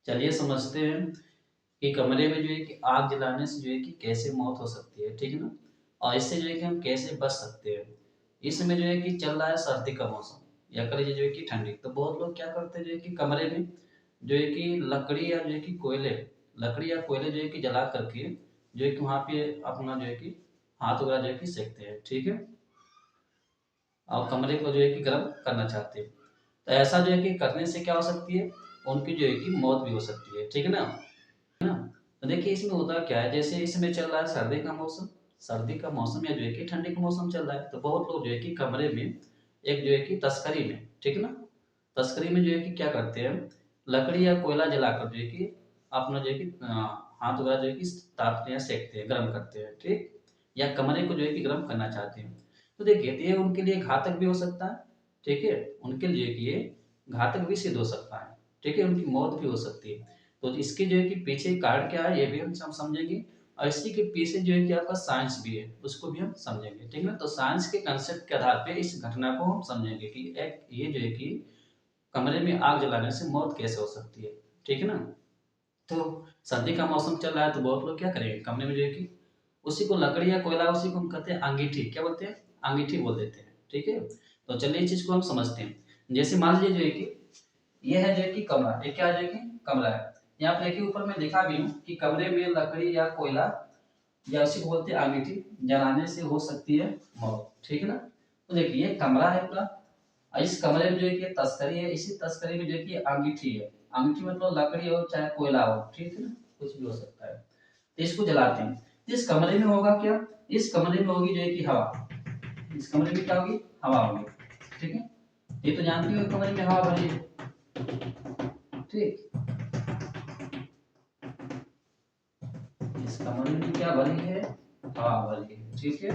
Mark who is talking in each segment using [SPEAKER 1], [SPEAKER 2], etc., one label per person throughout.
[SPEAKER 1] चलिए समझते हैं कि कमरे में जो है कि आग जलाने से जो है कि कैसे मौत हो सकती है, ठीक है ना? और इससे जो है कि हम कैसे बच सकते हैं। इसमें जो है कि चल रहा है सर्दी का मौसम या कह लीजिए जो है कि ठंडी, तो बहुत लोग क्या करते हैं जो है कि कमरे में जो है कि लकड़ी या कोयले जो है कि जला करके जो है कि वहाँ पे अपना जो है कि हाथ वगैरह जो है कि सेकते हैं, ठीक है? और कमरे को जो है कि गर्म करना चाहते हैं। तो ऐसा जो है कि करने से क्या हो सकती है, उनकी जो है कि मौत भी हो सकती है, ठीक है ना? है ना? तो देखिए इसमें होता क्या है, जैसे इसमें चल रहा है सर्दी का मौसम या जो है कि ठंडी का मौसम चल रहा है, तो बहुत लोग जो है कि कमरे में एक जो है कि तस्करी में, ठीक है ना? तस्करी में जो है कि क्या करते हैं, लकड़ी या कोयला जलाकर जो है कि अपना जो है कि हाथ वगैरह जो है कि तापते हैं, सेकते हैं, गर्म करते हैं, ठीक? या कमरे को जो है कि गर्म करना चाहते हैं। तो देखिए तो ये उनके लिए घातक भी हो सकता है, ठीक है? उनके लिए ये घातक भी सिद्ध हो सकता है, ठीक है? उनकी मौत भी हो सकती है। तो इसके जो है कि पीछे कारण क्या है, ये भी हम समझेंगे। और इसी के पीछे जो है कि आपका साइंस भी है, उसको भी हम समझेंगे, ठीक है ना? तो साइंस के कंसेप्ट के आधार पे इस घटना को हम समझेंगे कि एक ये जो है कि कमरे में आग जलाने से मौत कैसे हो सकती है, ठीक है ना? तो सर्दी का मौसम चल रहा है तो बहुत लोग क्या करेंगे, कमरे में जो है कि उसी को लकड़ी या कोयला, उसी को हम कहते हैं अंगीठी, क्या बोलते हैं, अंगीठी बोल देते हैं, ठीक है? तो चलिए इस चीज को हम समझते हैं। जैसे मान लीजिए जो है कि ये है जो है कि कमरा, ये क्या है जो है कि कमरा है। यहाँ पे देखिए ऊपर मैं दिखा भी हूँ कि कमरे में लकड़ी या कोयला या उसी को बोलते हैं अंगीठी जलाने से हो सकती है मौत, ठीक है ना? तो देखिए ये कमरा है पूरा, और इस कमरे में जो है कि तस्करी है, इसी तस्करी में जो है कि अंगीठी है। अंगीठी मतलब लकड़ी हो चाहे कोयला हो, ठीक है ना? कुछ भी हो सकता है। तो इसको जलाते हैं। इस कमरे में होगा क्या, इस कमरे में होगी जो है कि हवा। इस कमरे में क्या होगी, हवा होगी, ठीक है? ये तो जानते हो कमरे में हवा भरी है, ठीक? इस कमरे में क्या भरी है, हवा भरी है, ठीक है?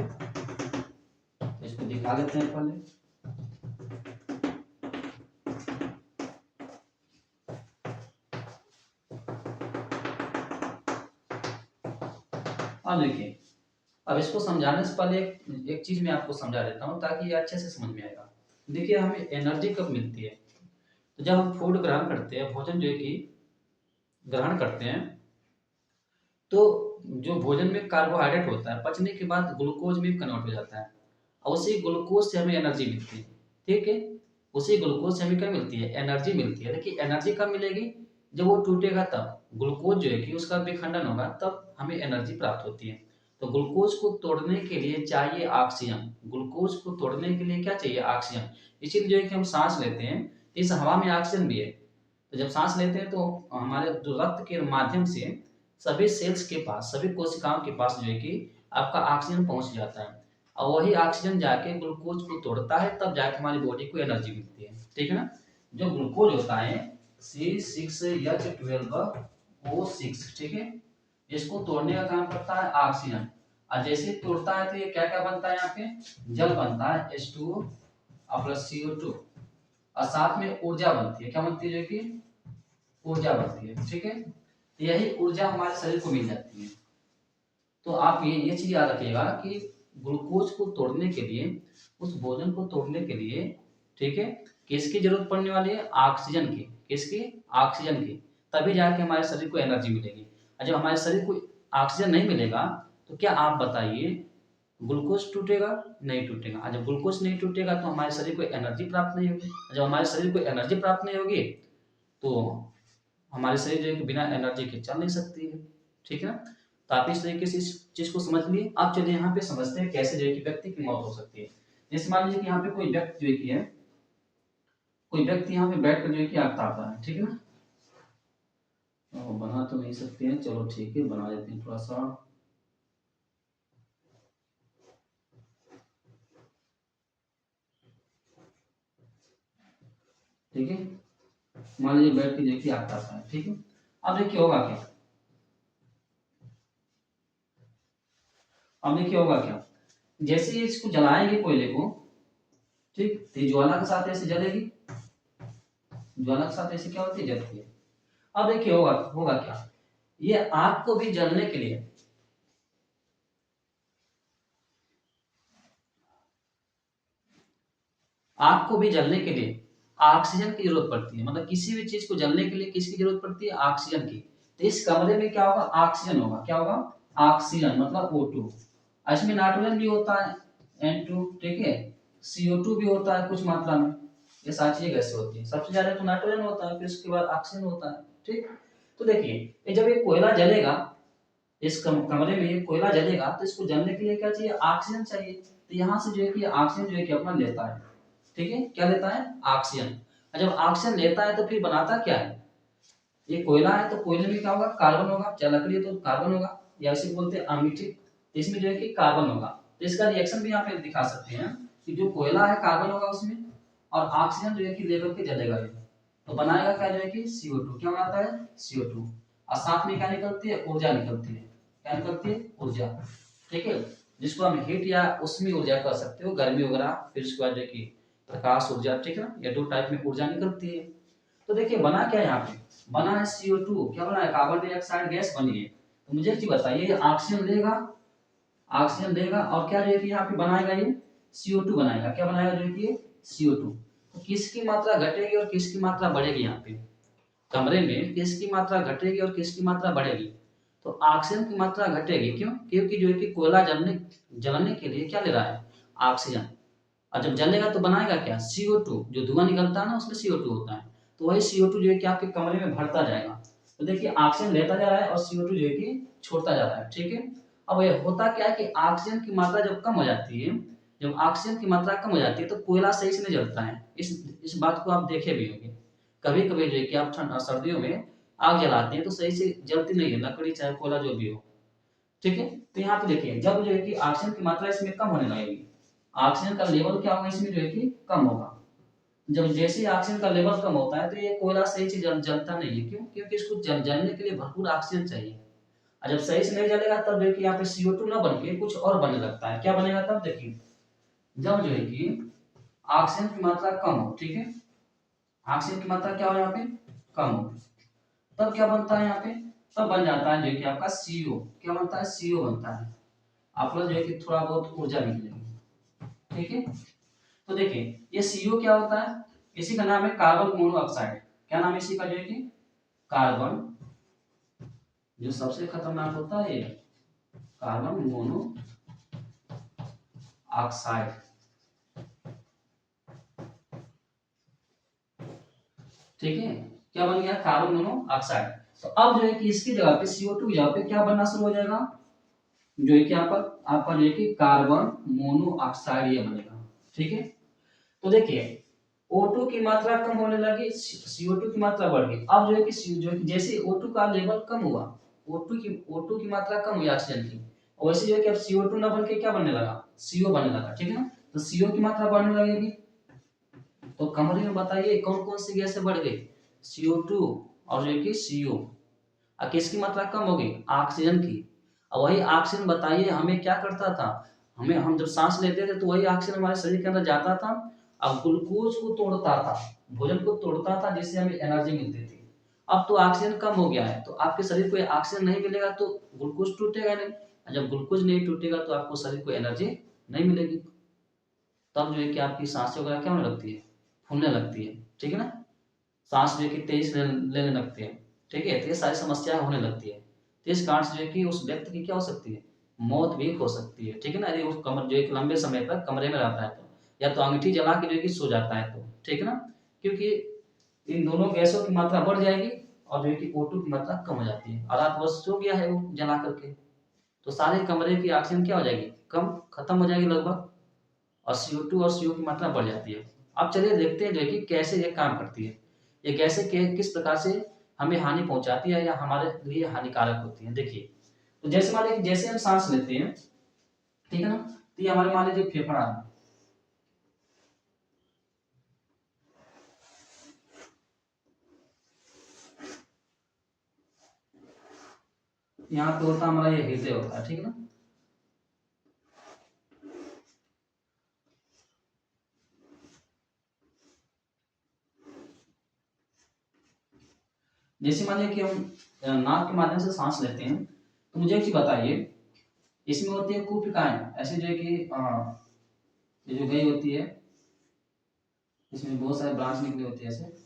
[SPEAKER 1] तो इसको दिखा लेते हैं पहले। अब देखिए, अब इसको समझाने से पहले एक चीज मैं आपको समझा देता हूँ ताकि ये अच्छे से समझ में आएगा। देखिए हमें एनर्जी कब मिलती है, तो जब हम फूड ग्रहण करते हैं, भोजन जो है कि ग्रहण करते हैं, तो जो भोजन में कार्बोहाइड्रेट होता है पचने के बाद ग्लूकोज में कन्वर्ट हो जाता है, और उसी ग्लूकोज से हमें एनर्जी मिलती है, ठीक है? उसी ग्लूकोज से हमें क्या मिलती है, एनर्जी मिलती है। देखिए एनर्जी कब मिलेगी, जब वो टूटेगा तब, ग्लूकोज जो है कि उसका विखंडन होगा तब हमें एनर्जी प्राप्त होती है। तो ग्लूकोज को तोड़ने के लिए चाहिए ऑक्सीजन, ग्लूकोज को तोड़ने के लिए क्या चाहिए, ऑक्सीजन। इसीलिए जो है कि हम सांस लेते हैं, इस हवा में ऑक्सीजन भी है। तो जब सांस लेते हैं तो हमारे जो रक्त के माध्यम से सभी सेल्स के पास, सभी कोशिकाओं के पास जो है कि आपका ऑक्सीजन पहुंच जाता है, और वही ऑक्सीजन जाके ग्लूकोज को तोड़ता है, तब जाके हमारी बॉडी को एनर्जी मिलती है, ठीक है ना? जो ग्लूकोज होता है C6H12O6, ठीक है? इसको तोड़ने का काम करता है ऑक्सीजन, और जैसे तोड़ता है तो ये क्या क्या बनता है, यहाँ पे जल बनता है H2O प्लस CO2, और साथ में ऊर्जा बनती है, क्या बनती है, जो कि ऊर्जा बनती है, ठीक है? तो यही ऊर्जा हमारे शरीर को मिल जाती है। तो आप ये चीज याद रखिएगा कि ग्लूकोज को तोड़ने के लिए, उस भोजन को तोड़ने के लिए, ठीक है, किसकी जरूरत पड़ने वाली है, ऑक्सीजन की। किसकी, ऑक्सीजन की। तभी जाके हमारे शरीर को एनर्जी मिलेगी। और जब हमारे शरीर को ऑक्सीजन नहीं मिलेगा तो क्या आप बताइए, ग्लूकोज टूटेगा, नहीं टूटेगा। और जब ग्लूकोज नहीं टूटेगा तो हमारे शरीर को एनर्जी प्राप्त नहीं होगी। जब हमारे शरीर को एनर्जी प्राप्त नहीं होगी तो हमारे शरीर जो है कि बिना एनर्जी के चल नहीं सकती है, ठीक है ना? तो आप इस तरीके से इस चीज को समझ लिए। अब चलिए यहाँ पे समझते हैं कैसे जो है कि व्यक्ति की मौत हो सकती है। जैसे मान लीजिए कि यहाँ पे कोई व्यक्ति जो है कि है, कोई व्यक्ति यहाँ पे बैठ कर जो है कि आग ताप रहा है, ठीक है ना? बना तो नहीं सकते हैं, चलो ठीक है बना देते हैं थोड़ा सा, ठीक है? मान लीजिए बैठ के जो है कि आग ताप रहा है, ठीक है? अब देखिए होगा क्या, अब देखिए होगा क्या, जैसे ही इसको जलाएंगे कोयले को, ठीक, तो ये ज्वाला के साथ ऐसे जलेगी, ज्वाला के साथ ऐसे क्या होती है, जलती है। अब देखिए होगा होगा क्या, ये आग को भी जलने के लिए, आग को भी जलने के लिए ऑक्सीजन की जरूरत पड़ती है, मतलब किसी भी चीज को जलने के लिए किसकी जरूरत पड़ती है, ऑक्सीजन की। तो इस कमरे में क्या होगा, ऑक्सीजन होगा, क्या होगा, ऑक्सीजन मतलब O2। इसमें नाइट्रोजन भी होता है N2, ठीक है, CO2 भी होता है कुछ मात्रा में। ये सारी चीजें कैसे होती है, सबसे ज्यादा तो नाइट्रोजन होता है, फिर उसके बाद ऑक्सीजन होता है, ठीक। तो देखिए ये जब ये कोयला जलेगा, इस कमरे में ये कोयला जलेगा, तो इसको जलने के लिए क्या चाहिए, ऑक्सीजन चाहिए। तो यहाँ से जो है कि ऑक्सीजन जो है कि अपना लेता है, ठीक है, क्या लेता है, ऑक्सीजन। और जब ऑक्सीजन लेता है तो फिर बनाता क्या है, ये कोयला है तो कोयले में क्या होगा, कार्बन होगा, चाहे लकड़ी है तो कार्बन होगा, या इसे बोलते हैं अमिठी। इसमें जो है कि कार्बन होगा, तो इसका रिएक्शन भी यहाँ पे दिखा सकते हैं कि जो कोयला है कार्बन होगा उसमें, और ऑक्सीजन जो है कि लेकर के जलेगा ये, तो बनाएगा क्या, जो है कि CO2। क्या बनाता है, CO2। और साथ में क्या निकलती है, ऊर्जा निकलती है। क्या निकलती है, ऊर्जा, ठीक है, जिसको हम हीट या उसमें ऊर्जा कह सकते हो, गर्मी वगैरह, फिर उसके बाद जो है कि प्रकाश ऊर्जा, ठीक है ना, ये दो टाइप में ऊर्जा निकलती है। तो देखिए बना क्या है यहाँ पे, बना है CO2, क्या बना है, कार्बन डाइऑक्साइड गैस बनी है। तो मुझे एक चीज बताइए, ऑक्सीजन लेगा, ऑक्सीजन लेगा और क्या जो है कि यहाँ पे बनाएगा ये CO2 बनाएगा, क्या बनाएगा, जो है कि CO2। तो किसकी मात्रा घटेगी और किसकी मात्रा बढ़ेगी, यहाँ पे कमरे में किसकी मात्रा घटेगी और किसकी मात्रा बढ़ेगी, तो ऑक्सीजन की मात्रा घटेगी। क्यों, क्योंकि जो है कि कोयला जलने के लिए क्या ले रहा है, ऑक्सीजन। और जब जलेगा तो बनाएगा क्या, CO2, जो धुआं निकलता है ना उसमें CO2 होता है, तो वही CO2 जो है कि आपके कमरे में भरता जाएगा। तो देखिए ऑक्सीजन लेता जा रहा है और CO2 जो है कि छोड़ता जा रहा है, ठीक है। अब ये होता क्या है कि ऑक्सीजन की मात्रा जब कम हो जाती है, जब ऑक्सीजन की मात्रा कम हो जाती है तो कोयला सही से नहीं जलता है। इस बात को आप देखे भी होंगे, कभी कभी जो है कि आप ठंड सर्दियों में आग जलाते हैं तो सही से जलती नहीं है, लकड़ी चाहे कोयला जो भी हो, ठीक है। तो यहाँ पे देखिए जब जो है कि ऑक्सीजन की मात्रा इसमें कम होने लगेगी, ऑक्सीजन का लेवल क्या होगा इसमें, जो है कि कम होगा। जब जैसे ही ऑक्सीजन का लेवल कम होता है तो ये कोयला सही से जलता नहीं है। क्यों, क्योंकि इसको जलने के लिए भरपूर ऑक्सीजन चाहिए। और जब सही से नहीं जलेगा तब देखिए यहाँ पे CO2 ना बन के कुछ और बनने लगता है। क्या बनेगा तब, देखिए जब जो है कि ऑक्सीजन की मात्रा कम हो, ठीक है, ऑक्सीजन की मात्रा क्या हो यहाँ पे, कम हो, तब क्या बनता है यहाँ पे, तब बन जाता है जो कि आपका CO। क्या बनता है, CO बनता है। आपका जो है कि थोड़ा बहुत ऊर्जा निकलेगी, ठीक है। तो देखिए ये CO क्या होता है, इसी का नाम है कार्बन मोनोऑक्साइड। क्या नाम है इसी का, जो है कि कार्बन, जो सबसे खतरनाक होता है ये कार्बन मोनोऑक्साइड, ठीक है। क्या बन गया, कार्बन मोनोऑक्साइड। तो अब जो है कि इसकी जगह पे CO2 की जगह पे क्या बनना शुरू हो जाएगा, जो है कि आपका जो है कि कार्बन मोनोऑक्साइड ये बनेगा, ठीक है। तो देखिए O2 की मात्रा कम होने लगी, CO2 की मात्रा बढ़ गई। अब जो है कि जो है कि जैसे O2 का लेवल कम हुआ, O2 की मात्रा कम हुई ऑक्सीजन की, और वैसे जो है कि अब CO2 ना बन के क्या बनने लगा, CO बनने लगा, ठीक है ना। तो CO की मात्रा बढ़ने लगेगी। तो कमरे में बताइए कौन कौन सी गैसें बढ़ गई, CO2 और जो है कि CO। और किसकी मात्रा कम हो गई, ऑक्सीजन की। और वही ऑक्सीजन बताइए हमें क्या करता था, हम जब सांस लेते थे तो वही ऑक्सीजन हमारे शरीर के अंदर जाता था, अब ग्लूकोज को तोड़ता था, भोजन को तोड़ता था, जिससे हमें एनर्जी मिलती थी। अब तो ऑक्सीजन कम हो गया है तो आपके शरीर को ऑक्सीजन नहीं मिलेगा तो ग्लूकोज टूटेगा नहीं, और जब ग्लूकोज नहीं टूटेगा तो आपको शरीर को एनर्जी नहीं मिलेगी। तब जो है कि आपकी सांसें वगैरह क्या होने लगती है, फूलने लगती है, ठीक है ना, सांस जो है कि तेज लेने लगते हैं, ठीक है। तो ये सारी समस्याएं होने लगती है। तो इस कारण से जो है कि उस व्यक्ति की क्या हो सकती है, मौत भी हो सकती है, ठीक है ना, यदि उस कमर जो है कि लंबे समय तक कमरे में रहता है तो, या तो अंगीठी जला के जो है कि सो जाता है तो, ठीक है ना, क्योंकि इन दोनों गैसों की मात्रा बढ़ जाएगी और जो है कि O2 की मात्रा कम हो जाती है, और रात भर सो गया है वो जला करके, तो सारे कमरे की ऑक्सीजन क्या हो जाएगी, कम, खत्म हो जाएगी लगभग, और CO2 और CO की मात्रा बढ़ जाती है। अब चलिए देखते हैं जो है कि कैसे ये काम करती है, ये कैसे किस प्रकार से हमें हानि पहुंचाती है या हमारे लिए हानिकारक होती है। देखिए तो जैसे मान लीजिए जैसे हम सांस लेते हैं, ठीक है ना, तो ये हमारे मान लीजिए फेफड़ा है, यहाँ पे होता है हमारा ये हृदय होता है, ठीक है ना। जैसे मान लीजिए कि हम नाक के माध्यम से सांस लेते हैं, तो मुझे एक चीज बताइए, इसमें होती है कूपिकाएं, ऐसे जो है कि ये जो गई होती है इसमें बहुत सारे ब्रांच निकले होते हैं ऐसे।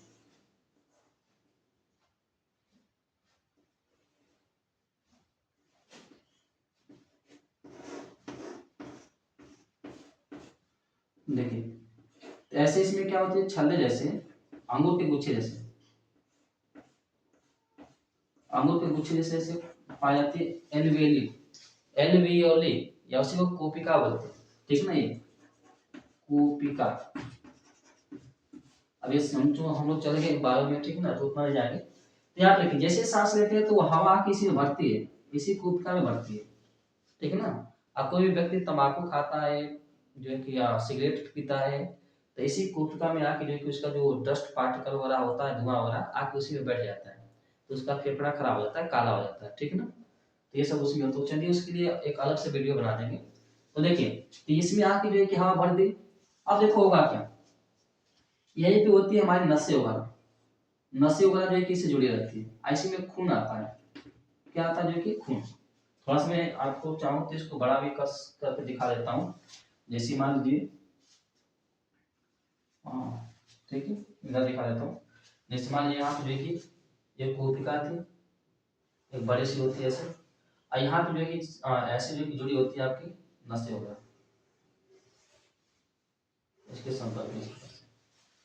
[SPEAKER 1] देखिए, तो ऐसे इसमें क्या होती है, छल्ले जैसे, अंगूर के गुच्छे जैसे, अंगूर के गुच्छे जैसे ऐसे पाई जाती है एलवेली, एलवियोली, या उसी को कोपिका बोलते हैं। ठीक है ना, ये कोपिका। अब ये हम लोग चले गए बायो में, ठीक है ना, तो उतना नहीं जाएंगे। तो याद रखिए, जैसे सांस लेते हैं तो हवा किसी में भरती है, इसी कोपिका में भरती है। ठीक है ना। अब कोई भी व्यक्ति तंबाकू खाता है, जो है कि या सिगरेट पीता है, तो इसी कोशिका में आके जो है कि उसका जो डस्ट पार्टिकल वगैरह होता है, धुआं वगैरह आके उसी में बैठ जाता है, तो उसका फेफड़ा खराब हो जाता है, काला हो जाता है। ठीक है ना। तो ये सब उसमें होता है। तो चलिए उसके लिए एक अलग से वीडियो बना देंगे। तो देखिए, तो इसमें आके जो है कि हवा भर दी। अब देखो होगा क्या, यही पे होती है हमारी नसें वगैरह, नसें वगैरह जो है कि इससे जुड़ी रहती है। ऐसे में खून आता है, क्या आता है, जो है कि खून। थोड़ा सा मैं आपको चाहूँ तो इसको बड़ा भी कस करके दिखा देता हूँ। जैसे मान लीजिए, हाँ ठीक है, इधर दिखा देता हूँ। जैसे मान लीजिए यहाँ पे जो है कि एक कोशिका थी, एक बड़ी सी होती है ऐसे, और यहाँ पे जो है कि ऐसे जो है कि जुड़ी होती है आपकी नसें वगैरह, इसके संपर्क में।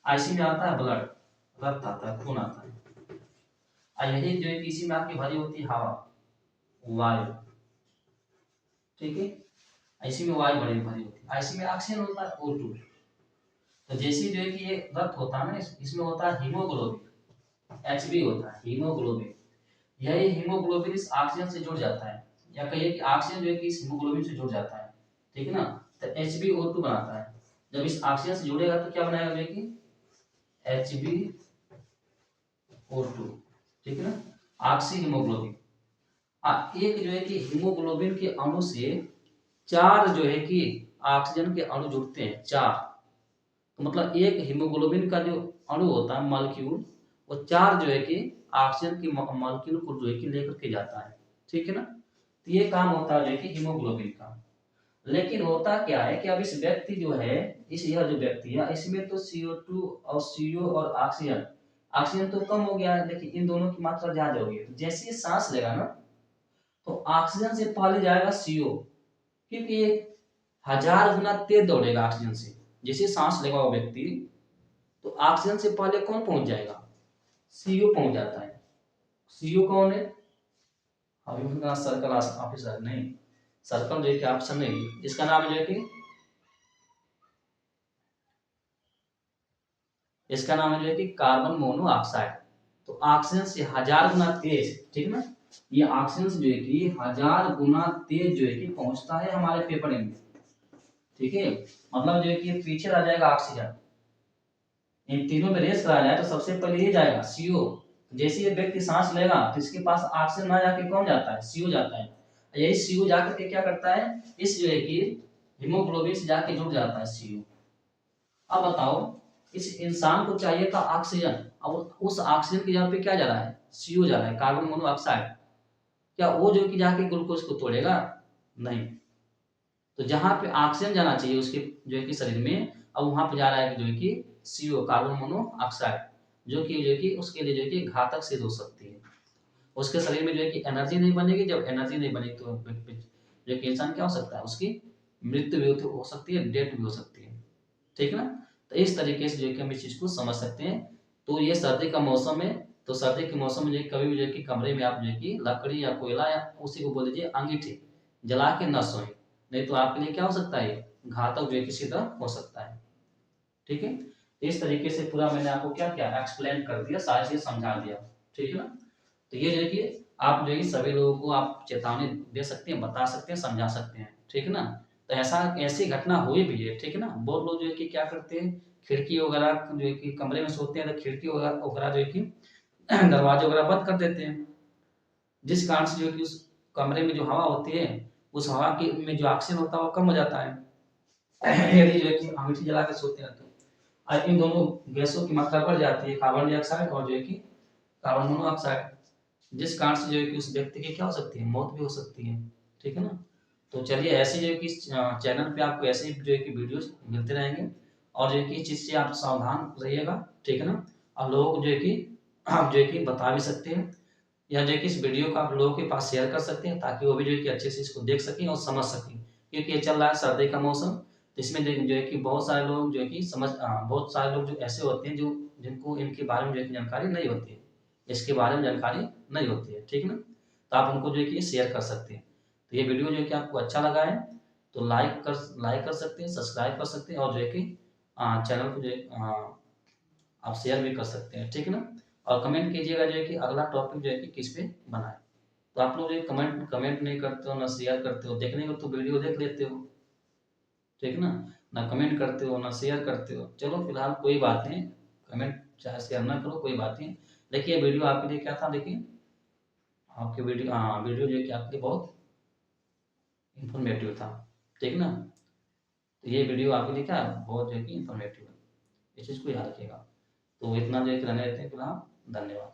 [SPEAKER 1] ऐसी में आता है ब्लड, रक्त आता है, खून आता है। और यही जो है कि इसी में आपकी भरी होती है हवा, वायु। ठीक है, ऐसी में वायु भरी भरी होती है, ऐसी में ऑक्सीजन होता है O2। तो जैसे जो है कि ये रक्त होता है ना, इसमें होता है हीमोग्लोबिन, Hb होता है हीमोग्लोबिन। यही हीमोग्लोबिन इस ऑक्सीजन से जुड़ जाता है, या कहिए कि ऑक्सीजन जो है कि इस हीमोग्लोबिन से जुड़ जाता है। ठीक है ना। तो HbO2 बनाता है। जब इस ऑक्सीजन से जुड़ेगा तो क्या बनाएगा, जो है कि HbO2। ठीक है ना, ऑक्सी हीमोग्लोबिन। एक जो है कि हीमोग्लोबिन के अणु से चार जो है कि ऑक्सीजन के अणु जुड़ते हैं, चार। तो मतलब एक हीमोग्लोबिन का जो अणु होता है, मॉलिक्यूल, वो चार जो है कि ऑक्सीजन की मॉलिक्यूल को जो है कि लेकर के जाता है। ठीक है ना। तो ये काम होता है जो है कि हीमोग्लोबिन का। लेकिन होता क्या है कि अब इस व्यक्ति जो है, इस यह जो व्यक्ति है, इसमें तो CO2 और CO और ऑक्सीजन, ऑक्सीजन तो कम हो गया है, लेकिन इन दोनों की मात्रा ज्यादा हो गई है। तो जैसे ये सांस लेगा ना, तो ऑक्सीजन से पहले जाएगा CO, क्योंकि ये 1000 गुना तेज दौड़ेगा ऑक्सीजन से। जैसे सांस लेगा वो व्यक्ति, तो ऑक्सीजन से पहले कौन पहुंच जाएगा, CO पहुंच जाता है। CO कौन है, अभी उनका सर्कल ऑफिसर नहीं, सर्कल जो है कि ऑप्शन नहीं, इसका नाम जो है कि, इसका नाम है जो है कि कार्बन मोनोऑक्साइड। तो ऑक्सीजन से 1000 गुना तेज, ठीक है ना, ये ऑक्सीजन से जो है कि 1000 गुना तेज जो है कि पहुंचता है हमारे फेफड़े में। ठीक है, मतलब जो है कि पीछे रह जाएगा ऑक्सीजन, इन तीनों में रेस कराया जाए तो सबसे पहले ये जाएगा CO। जैसे ये व्यक्ति सांस लेगा तो इसके पास ऑक्सीजन ना जाके कौन जाता है, CO जाता है। यही CO जाकर के क्या करता है, इस जो है कि हीमोग्लोबिन से जाके जुड़ जाता है CO। अब बताओ, इस इंसान को चाहिए था ऑक्सीजन, अब उस ऑक्सीजन की जगह पे क्या जा रहा है, CO जा रहा है, कार्बन मोनोऑक्साइड। क्या वो जो कि जाके ग्लूकोज को तोड़ेगा, नहीं। तो जहां पे ऑक्सीजन जाना चाहिए उसके जो है कि शरीर में, अब वहां पे जा रहा है जो है कि CO, कार्बन मोनोऑक्साइड, जो कि उसके लिए जो है कि घातक सिद्ध हो सकती है। उसके शरीर में जो है कि एनर्जी नहीं बनेगी, जब एनर्जी नहीं बनेगी तो जो कि इंसान क्या हो सकता है, उसकी मृत्यु भी हो सकती है, डेथ भी हो सकती है। ठीक है ना। तो इस तरीके से जो है कि हम इस चीज को समझ सकते हैं। तो ये सर्दी का मौसम है, तो सर्दी के मौसम में जो है कभी भी जो है कि कमरे में आप जो है कि लकड़ी या कोयला या उसी को बोल दीजिए अंगीठी जला के न सोएं, नहीं तो आपके लिए क्या हो सकता है, घातक जो है कि सीधा हो सकता है। ठीक है, इस तरीके से पूरा मैंने आपको क्या किया, एक्सप्लेन कर दिया, सारी चीज समझा दिया। ठीक है ना। तो ये जो है कि आप जो है कि सभी लोगों को आप चेतावनी दे सकते हैं, बता सकते हैं, समझा सकते हैं। ठीक है ना। तो ऐसा ऐसी घटना हुई भी है। ठीक है ना। बहुत लोग जो है कि क्या करते हैं, खिड़की वगैरह जो है कि कमरे में सोते हैं तो खिड़की वगैरह जो है कि दरवाजे वगैरह बंद कर देते हैं, जिस कारण से जो है कि उस कमरे में जो हवा होती है, उस हवा की में जो ऑक्सीजन होता है वो कम हो जाता है। यदि जो है कि अंगीठी जला के सोते हैं तो इन दोनों गैसों की मात्रा बढ़ जाती है, कार्बन डाइऑक्साइड और जो है कि कार्बन मोनोऑक्साइड, जिस कारण से जो है कि उस व्यक्ति की क्या हो सकती है, मौत भी हो सकती है। ठीक है ना। तो चलिए ऐसे जो है कि चैनल पे आपको ऐसे जो है कि वीडियोस मिलते रहेंगे, और जो है कि इस चीज़ से आप सावधान रहिएगा, ठीक है ना। और लोगों को जो है कि आप जो है कि बता भी सकते हैं, या जो है कि इस वीडियो को आप लोगों के पास शेयर कर सकते हैं, ताकि वो भी जो है कि अच्छे से इसको देख सकें और समझ सकें। क्योंकि ये चल रहा है सर्दी का मौसम, तो इसमें जो है कि बहुत सारे लोग जो है कि बहुत सारे लोग जो ऐसे होते हैं जो जिनको इनके बारे में जो है कि जानकारी नहीं होती है, इसके बारे में जानकारी नहीं होती है, ठीक है ना। तो आप उनको जो है कि शेयर कर सकते हैं। तो ये वीडियो जो है कि आपको अच्छा लगा है तो लाइक कर सकते हैं, सब्सक्राइब कर सकते हैं, और जो है कि चैनल को जो है आप शेयर भी कर सकते हैं, ठीक है ना। और कमेंट कीजिएगा जो है कि अगला टॉपिक जो है कि किस पे बनाए। तो आप लोग जो कमेंट कमेंट नहीं करते हो, ना शेयर करते हो, देखने को तो वीडियो देख लेते हो, ठीक है ना, ना कमेंट करते हो, ना शेयर करते हो। चलो फिलहाल कोई बात नहीं, कमेंट चाहे शेयर ना करो, कोई बात नहीं। देखिए वीडियो आपके लिए क्या था, देखिए आपके वीडियो जो है कि आपके लिए बहुत इंफॉर्मेटिव था, ठीक है ना। तो ये वीडियो आपके लिए क्या है, बहुत जो है कि इंफॉर्मेटिव है, इस चीज़ को याद रखिएगा। तो इतना जो है कि रहने देते हैं फिलहाल, धन्यवाद।